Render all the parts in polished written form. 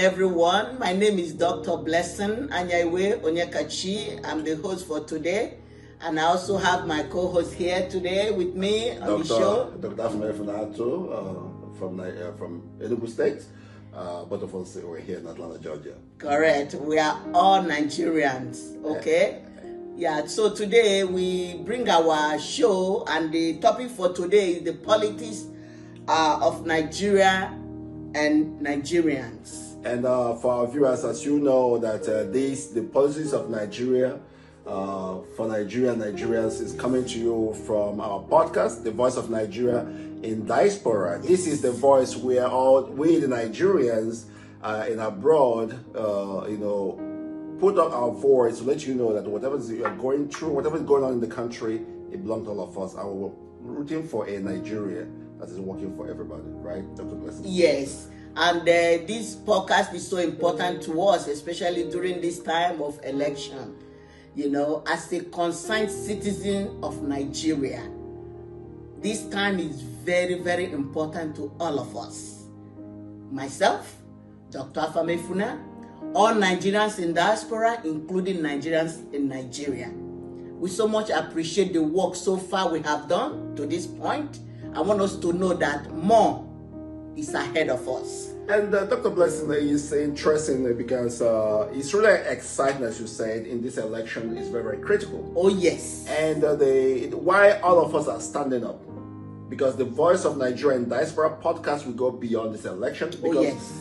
everyone. My name is Dr. Blessing Anyaiwe Onyekachi. I'm the host for today. And I also have my co-host here today with me on the show. Dr. from Enugu State. Both of us were here in Atlanta, Georgia. Correct. We are all Nigerians. Okay? Yeah, so today we bring our show, and the topic for today is the politics of Nigeria and Nigerians. And for our viewers, as you know, that the politics of Nigeria for Nigeria and Nigerians is coming to you from our podcast, The Voice of Nigeria in Diaspora. This is the voice where we the Nigerians in abroad, put up our voice to let you know that whatever you are going through, whatever is going on in the country, it belongs to all of us. And we're rooting for a Nigeria that is working for everybody, right, Dr. Blessing? Yes. And this podcast is so important to us, especially during this time of election. As a concerned citizen of Nigeria, this time is very, very important to all of us. Myself, Dr. Afamefuna, all Nigerians in diaspora, including Nigerians in Nigeria. We so much appreciate the work so far we have done to this point. I want us to know that more is ahead of us. And Dr. Blessing is interesting because it's really exciting, as you said, in this election is very, very critical. Oh, yes. And why all of us are standing up, because the Voice of Nigeria and Diaspora podcast will go beyond this election. Because, oh, yes.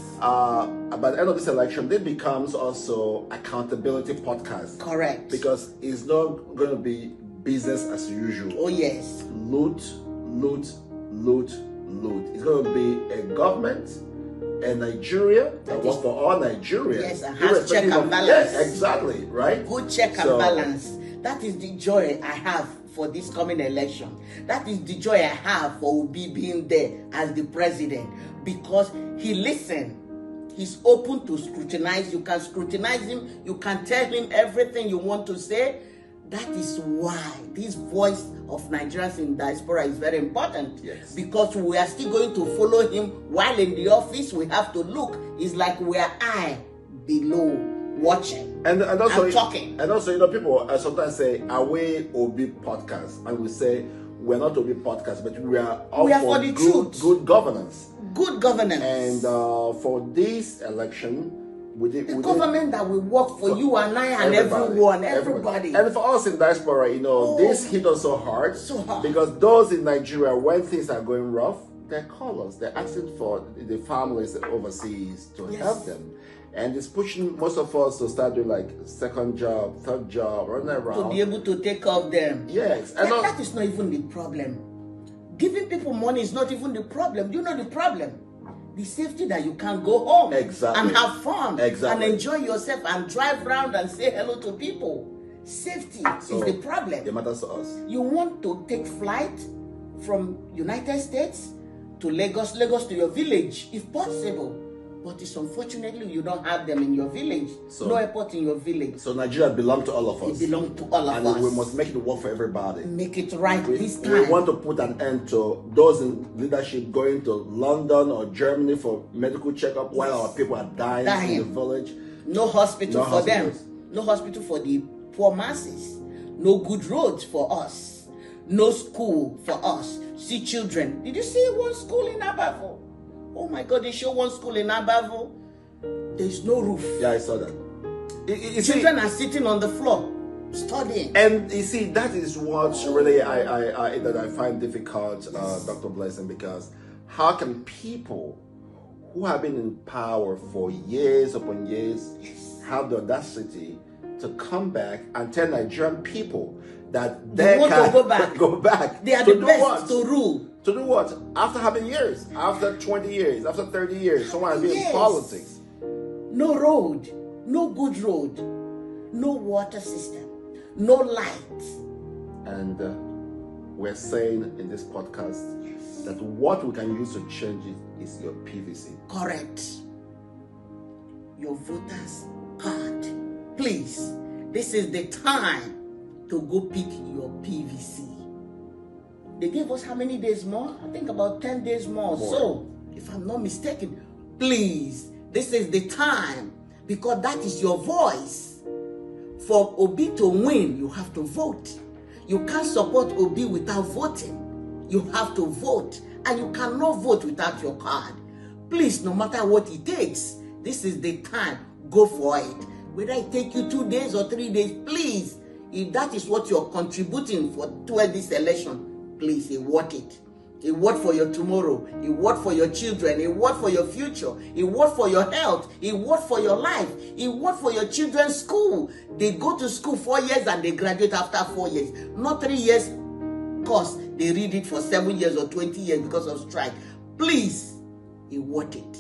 By the end of this election, it becomes also accountability podcast. Correct. Because it's not going to be business as usual. Oh, yes. Loot. It's going to be a government, a Nigeria that works for all Nigerians. Yes, and has check and balance. Yes, exactly, right? Good check and balance. That is the joy I have for this coming election. That is the joy I have for Obi being there as the president, because he listens. He's open to scrutinize. You can scrutinize him. You can tell him everything you want to say. That is why this voice of Nigerians in diaspora is very important. Yes. Because we are still going to follow him while in the office. We have to look. It's like we are eye below watching and also talking. And also, people sometimes say, "Are we Obi podcast?" And we say, "We're not Obi podcast, but we are for the truth. Good governance." Good governance. And for this election, the government that will work for you and I and everybody. And for us in diaspora, this hit us so hard. Because those in Nigeria, when things are going rough, they call us. They're asking for the families overseas to help them. And it's pushing most of us to start doing like second job, third job, running around. To be able to take care of them. Yes. That is not even the problem. Giving people money is not even the problem. Do you know the problem? The safety that you can go home and have fun and enjoy yourself and drive around and say hello to people. Safety is the problem. It matters to us. You want to take flight from United States to Lagos to your village, if possible. But it's unfortunately you don't have them in your village. No airport in your village. So Nigeria belongs to all of us. It belongs to all of us. And we must make it work for everybody. Make it right this time. We want to put an end to those in leadership going to London or Germany for medical checkup while our people are dying in the village. No hospital for them. No hospital for the poor masses. No good roads for us. No school for us. See children. Did you see one school in Abavo? Oh my God, they show one school in Abavo. There's no roof. Yeah, I saw that. Children are sitting on the floor, studying. And you see, that is what really I find difficult, Dr. Blessing, because how can people who have been in power for years upon years have the audacity to come back and tell Nigerian people that they want can to go back? They are the best to rule. To do what? After having years, after 20 years, after 30 years, someone has been in politics. No road, no good road, no water system, no light. And we're saying in this podcast that what we can use to change it is your PVC. Correct. Your voter's card. Please, this is the time to go pick your PVC. They gave us how many days more? I think about 10 days more. So, if I'm not mistaken, please This is the time, because that is your voice. For Obi to win, you have to vote. You can't support Obi without voting. You have to vote, and you cannot vote without your card. Please, no matter what it takes, this is the time. Go for it. Whether it take you 2 days or 3 days, please, if that is what you're contributing toward this election, please, it worth it. A word for your tomorrow, a word for your children, a word for your future, a word for your health, a word for your life, a word for your children's school. They go to school 4 years and they graduate after 4 years. Not 3 years course, they read it for 7 years or 20 years because of strike. Please, a word it.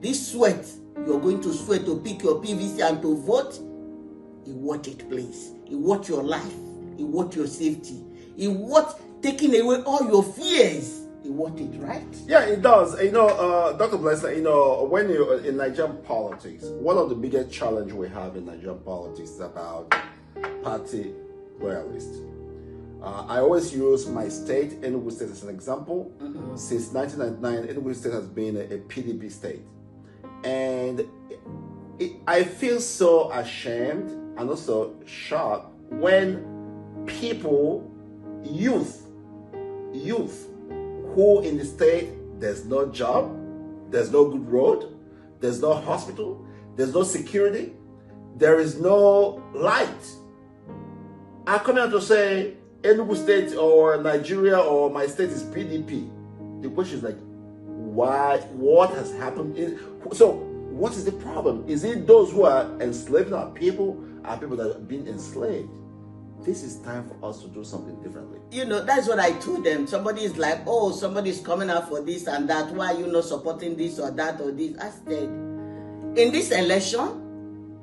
This sweat, you're going to sweat to pick your PVC and to vote, a word it, please. A word your life, a word your safety, a word taking away all your fears. You want it, right? Yeah, it does. Dr. Blessler, when you're in Nigerian politics, one of the biggest challenge we have in Nigerian politics is about party loyalists. I always use my state, Enugu State, as an example. Mm-hmm. Since 1999, Enugu State has been a PDP state. And I feel so ashamed and also shocked when people, youth who in the state, there's no job, there's no good road, there's no hospital, there's no security, there is no light, are coming out to say Enugu State or Nigeria or my state is PDP. The question is like, why? What has happened? So what is the problem? Is it those who are enslaving our people, are people that have been enslaved? This is time for us to do something differently. That's what I told them. Somebody is like, oh, somebody is coming out for this and that. Why are you not supporting this or that or this? I said, in this election,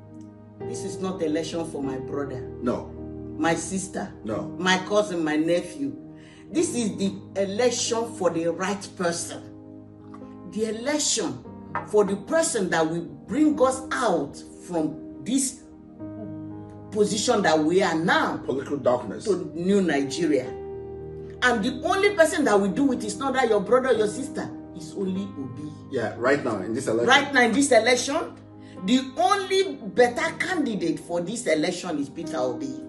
this is not election for my brother. No. My sister. No. My cousin, my nephew. This is the election for the right person. The election for the person that will bring us out from this position that we are now, political darkness, to new Nigeria. And the only person that will do it is not that your brother or your sister, it's only Obi. Yeah, right now in this election. Right now in this election, the only better candidate for this election is Peter Obi.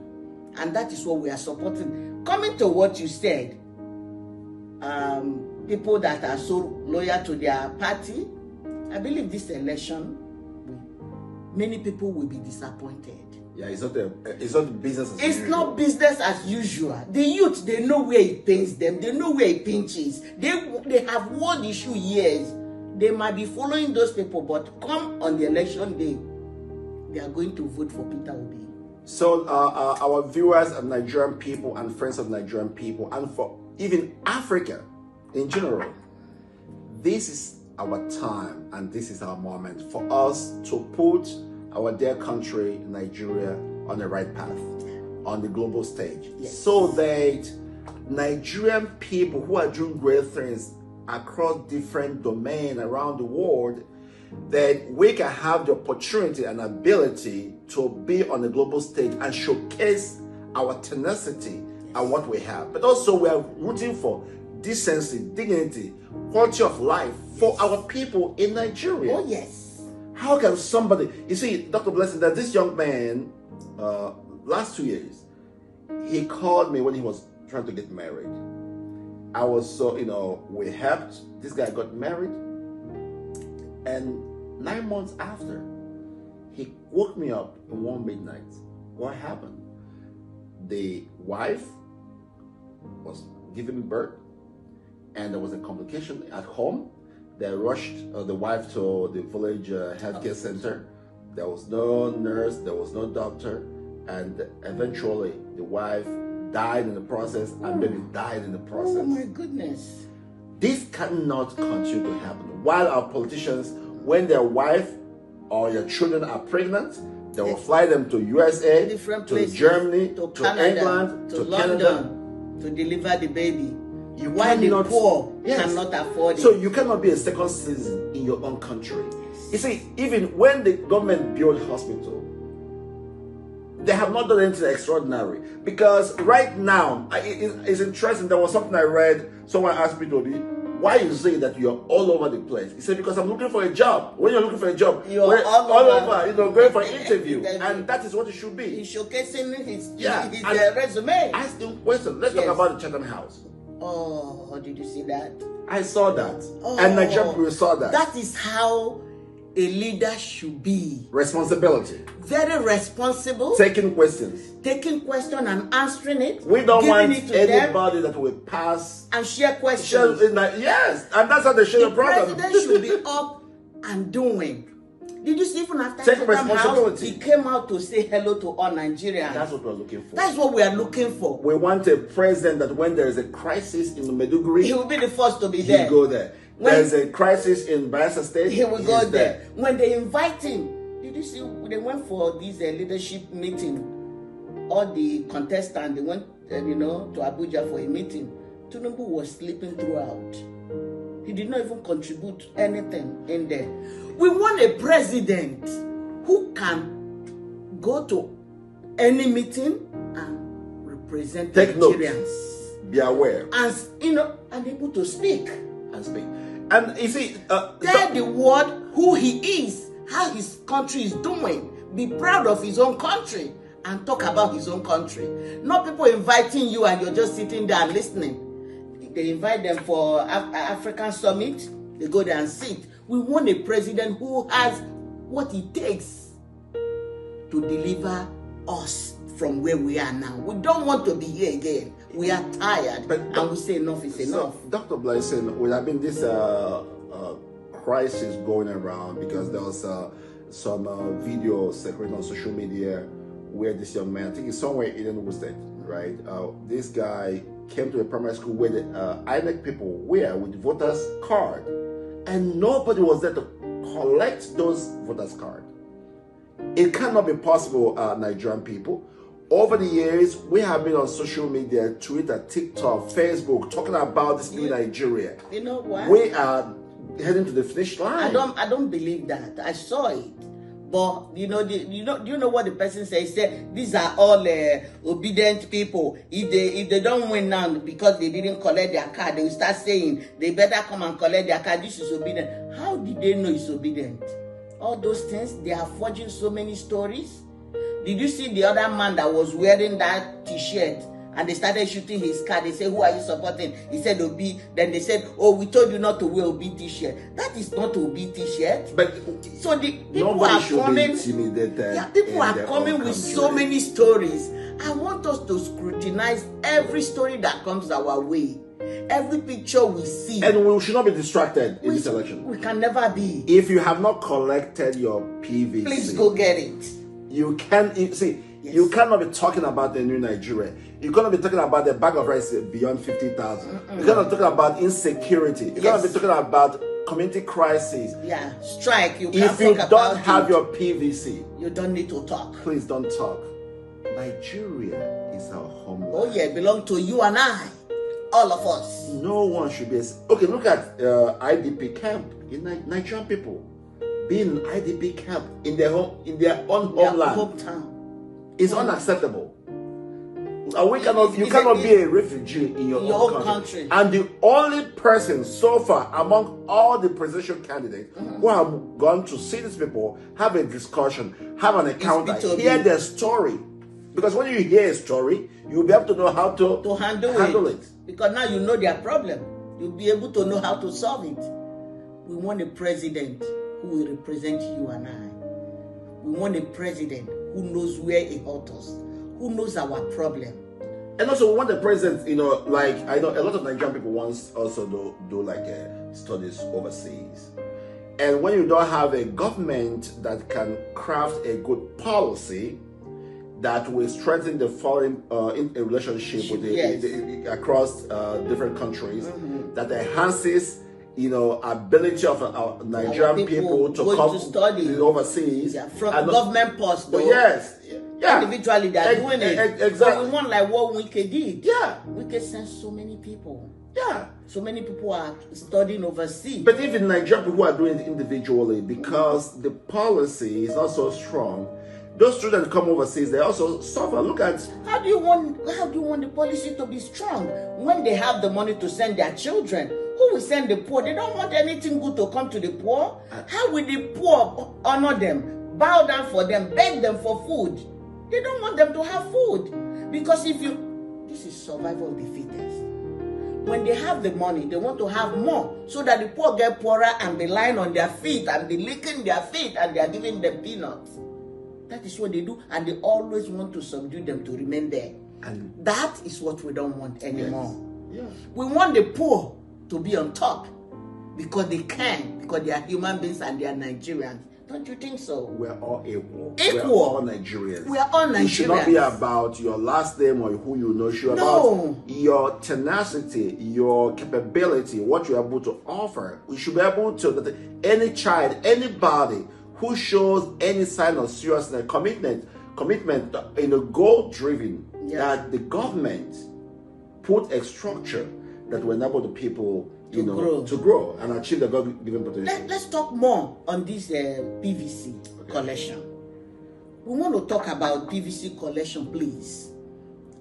And that is what we are supporting. Coming to what you said, people that are so loyal to their party, I believe this election, many people will be disappointed. Yeah, it's not business as usual. It's not business as usual. The youth, they know where it pains them. They know where it pinches. They have world issue years. They might be following those people, but come on the election day, they are going to vote for Peter Obi. So our viewers of Nigerian people and friends of Nigerian people, and for even Africa in general, this is our time and this is our moment for us to put our dear country, Nigeria, on the right path, on the global stage, yes, so that Nigerian people who are doing great things across different domains around the world, that we can have the opportunity and ability to be on the global stage and showcase our tenacity and what we have. But also we are rooting for decency, dignity, quality of life for our people in Nigeria. Oh, yes. How can somebody, you see, Dr. Blessing, that this young man, last 2 years, he called me when he was trying to get married. I was so, we helped. This guy got married. And 9 months after, he woke me up in one midnight. What happened? The wife was giving birth, and there was a complication at home. They rushed the wife to the village healthcare center. There was no nurse, there was no doctor, and eventually the wife died in the process, and baby died in the process. Oh my goodness. This cannot continue to happen. While our politicians, when their wife or your children are pregnant, they will fly them to USA, different to places, Germany, to to Canada, England, to London, Canada, to deliver the baby. You Why the cannot, poor yes, cannot afford it. So you cannot be a second citizen in your own country. Yes. You see, even when the government built hospital, they have not done anything extraordinary. Because right now, it's interesting, there was something I read, someone asked me to be, why you say that you're all over the place? He said, because I'm looking for a job. When you're looking for a job, you're all over, going for an interview. And that is what it should be. He's showcasing his resume. Ask him question. Let's talk about the Chatham House. Oh, did you see that? I saw that. And Nigerian people saw that. That is how a leader should be. Responsibility. Very responsible. Taking questions And answering it. We don't want anybody that will pass and share questions. Yes, and that's how they share the problem. The president should be up and doing. Did you see even after taking responsibility? He came out to say hello to all Nigerians. That's what we're looking for. That's what we are looking for. We want a president that when there is a crisis in Maiduguri, he will be the first to be there. He'll go there. When there's a crisis in Bayelsa State, he will go there. When they invite him, did you see they went for this leadership meeting? All the contestants, they went to Abuja for a meeting. Tinubu was sleeping throughout. He did not even contribute anything in there. We want a president who can go to any meeting and represent Nigerians. Be aware. And able to speak. And you see, tell the world who he is, how his country is doing. Be proud of his own country and talk about his own country. Not people inviting you and you're just sitting there and listening. They invite them for African summit. They go there and sit. We want a president who has what it takes to deliver us from where we are now. We don't want to be here again. We are tired, and we say enough is enough. Dr. Blessing, would have been this crisis going around because there was some video circulating on social media where this young man, I think he's somewhere in Enugu State, right? This guy came to a primary school where the INEC people were with voters' card, and nobody was there to collect those voters' card. It cannot be possible, Nigerian people. Over the years, we have been on social media, Twitter, TikTok, Facebook, talking about this new Nigeria. You know what? We are heading to the finish line. I don't believe that. I saw it. But do you know what the person said? He said these are all obedient people. If they don't win now because they didn't collect their card, they will start saying they better come and collect their card. This is obedient. How did they know it's obedient? All those things, they are forging so many stories. Did you see the other man that was wearing that t-shirt and they started shooting his card? They said, who are you supporting? He said Obi. Then they said, oh, we told you not to wear Obi t-shirt. That is not Obi t-shirt. But so the people are coming. People are coming with so many stories. I want us to scrutinize every story that comes our way. Every picture we see. And we should not be distracted in this election. We can never be. If you have not collected your PVC, please go get it. You cannot be talking about the new Nigeria. You cannot be talking about the bag of rice beyond 50,000. You cannot be talking about insecurity. You cannot be talking about community crisis. Yeah, strike. If you don't have your PVC, you don't need to talk. Please don't talk. Nigeria is our homeland. Oh yeah, it belongs to you and I. All of us. No one should be. Okay, look at IDP camp in Nigerian people. Being in IDP camp in their own homeland, hometown, is unacceptable. You cannot be a refugee in your own country. And the only person so far among all the presidential candidates who have gone to see these people, have a discussion, have an encounter, hear their story. Because when you hear a story, you'll be able to know how to handle it. Because now you know their problem. You'll be able to know how to solve it. We want a president who will represent you and I. We want a president who knows where it hurts us, who knows our problem. And also, we want the president, like I know a lot of Nigerian people want also do like studies overseas. And when you don't have a government that can craft a good policy that will strengthen the foreign relationship with across different countries, that enhances ability of Nigerian people to come to study overseas from government posts. Individually they are doing it. Exactly. So we want like what Wike did. Yeah, Wike sent so many people. Yeah, so many people are studying overseas. But even Nigerian people are doing it individually because the policy is not so strong. Those students come overseas, they also suffer. Look at how do you want the policy to be strong when they have the money to send their children? Who Who will send the poor? They don't want anything good to come to the poor. How will the poor honor them, bow down for them, beg them for food? They don't want them to have food. Because this is survival of the fittest. When they have the money, they want to have more so that the poor get poorer and be lying on their feet and be licking their feet and they are giving them peanuts. That is what they do, and they always want to subdue them to remain there. And that is what we don't want anymore. Yes. Yes. We want the poor to be on top because they can, because they are human beings and they are Nigerians. Don't you think so? We're all equal. Equal. We're all Nigerians. We are all Nigerians. It should not be about your last name or who you know. It should be about your tenacity, your capability, what you're able to offer. We should be able to, that any child, anybody who shows any sign of seriousness, commitment, in a goal-driven, that the government put a structure that will enable the people to grow and achieve the God-given potential. Let's talk more on this PVC collection. We want to talk about PVC collection, please.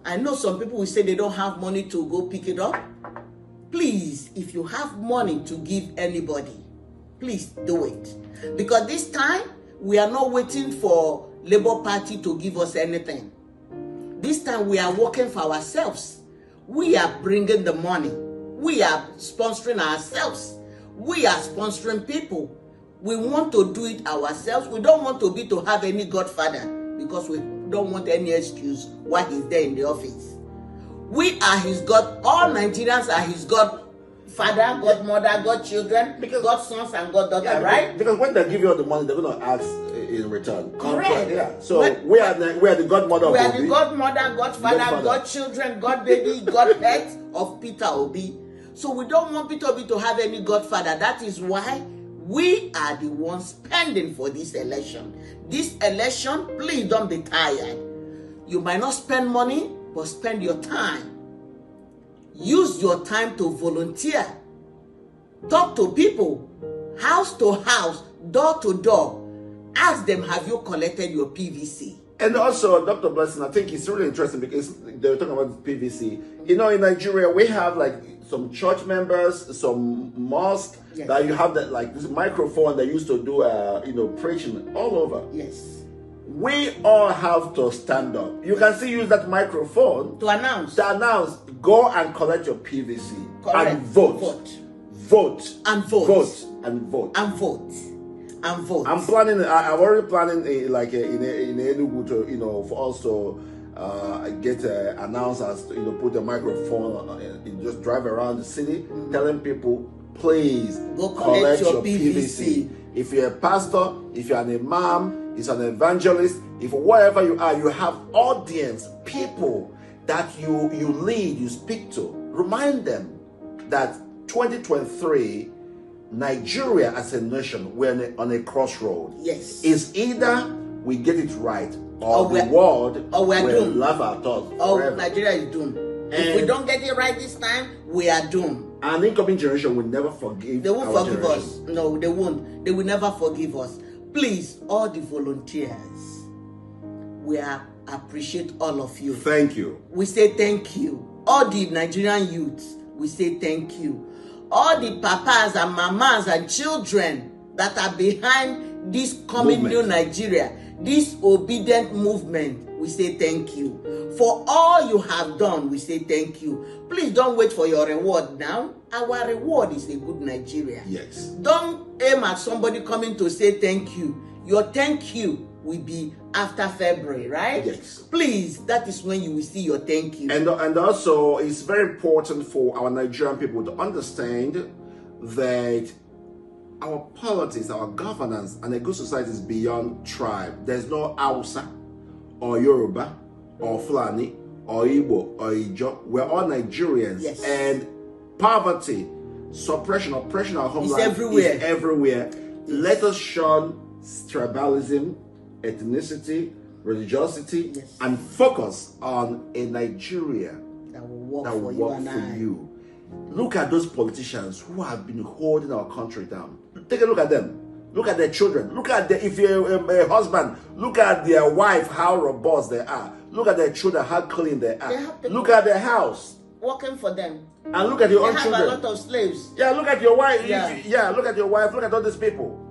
I know some people will say they don't have money to go pick it up. Please, if you have money to give anybody, please do it. Because this time, we are not waiting for Labour Party to give us anything. This time, we are working for ourselves. We are bringing the money. We are sponsoring ourselves. We are sponsoring people. We want to do it ourselves. We don't want to have any godfather because we don't want any excuse why he's there in the office. We are his God. All Nigerians are his godfather, godmother, godchildren, godsons and goddaughters, right? Because when they give you all the money, they're going to ask in return. Correct. Yeah. So we are the godmother. We are the godmother, godfather, godchildren, godbaby, godpet of Peter Obi. So we don't want Peter Obi to have any godfather. That is why we are the ones spending for this election. This election, please don't be tired. You might not spend money, but spend your time. Use your time to volunteer. Talk to people, house to house, door to door. Ask them, have you collected your PVC? And also, Dr. Blessing, I think it's really interesting because they were talking about PVC. In Nigeria, we have some church members, some mosque that you have this microphone that used to do preaching all over. Yes. We all have to stand up. You can still use that microphone to announce. Go and collect your PVC. Correct. And vote. Vote. And vote. Vote. And vote. And vote. And vote. I'm already planning in Enugu to for us to get announcers to put a microphone and just drive around the city telling people, please go collect your PVC. If you're a pastor, if you're an imam, if you're an evangelist, if whatever you are, you have audience, people that you lead, you speak to. Remind them that 2023, Nigeria as a nation, we're on a crossroad. Yes. It's either we get it right or the world will doomed. Laugh at us. Or Nigeria is doomed. If we don't get it right this time, we are doomed. And the incoming generation will never forgive. They won't forgive us. No, they won't. They will never forgive us. Please, all the volunteers, we appreciate all of you. Thank you. We say thank you. All the Nigerian youths, we say thank you. All the papas and mamas and children that are behind this coming new Nigeria, this obedient movement, we say thank you. For all you have done, we say thank you. Please don't wait for your reward now. Our reward is a good Nigeria. Yes. Don't aim at somebody coming to say thank you. Your thank you will be after February, right? Yes. Please, that is when you will see your thank you. And also, it's very important for our Nigerian people to understand that our politics, our governance, and a good society is beyond tribe. There's no Hausa or Yoruba or Fulani or Igbo or Ijo. We're all Nigerians. Yes. And poverty, suppression, oppression, our homeland is everywhere. Let us shun tribalism, ethnicity, religiosity, and focus on a Nigeria that will work for you. Look at those politicians who have been holding our country down. Take a look at them. Look at their children. Look at if you're a husband, look at their wife, how robust they are. Look at their children, how clean they are. Look at their house. working for them. And look at your They own have children. a lot of slaves. Yeah, look at your wife. Yeah. Look at your wife. Look at all these people.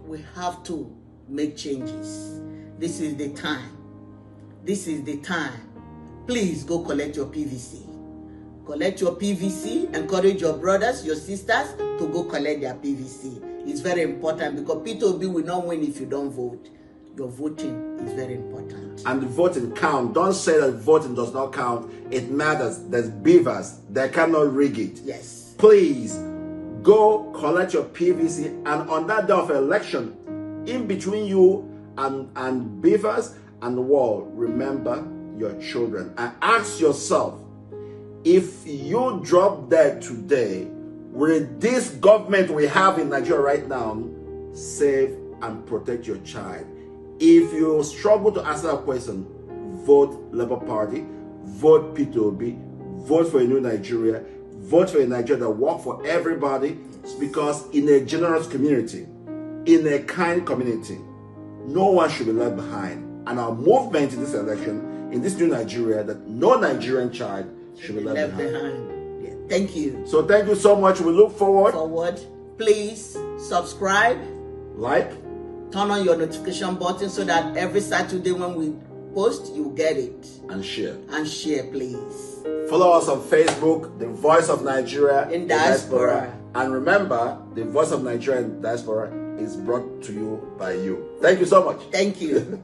We have to make changes. This is the time. This is the time. Please go collect your PVC. Collect your PVC. Encourage your brothers, your sisters to go collect their PVC. It's very important because P2B will not win if you don't vote. Your voting is very important. And the voting count. Don't say that voting does not count. It matters. There's beavers. They cannot rig it. Yes. Please go collect your PVC, and on that day of election, in between you and beavers and the wall, remember your children and ask yourself, if you drop dead today, will this government we have in Nigeria right now save and protect your child? If you struggle to answer that question, vote Labour Party, vote P2B, vote for a new Nigeria, vote for a Nigeria that works for everybody, because in a generous community, in a kind community, no one should be left behind. And our movement in this election, in this new Nigeria, that no Nigerian child should be left behind. Yeah. Thank you. So thank you so much. We look forward. Please subscribe, like, turn on your notification button so that every Saturday when we post, you get it. and share. And share, please. Follow us on Facebook, The Voice of Nigeria In Diaspora. And remember, The Voice of Nigeria in Diaspora is brought to you by you. Thank you so much. Thank you.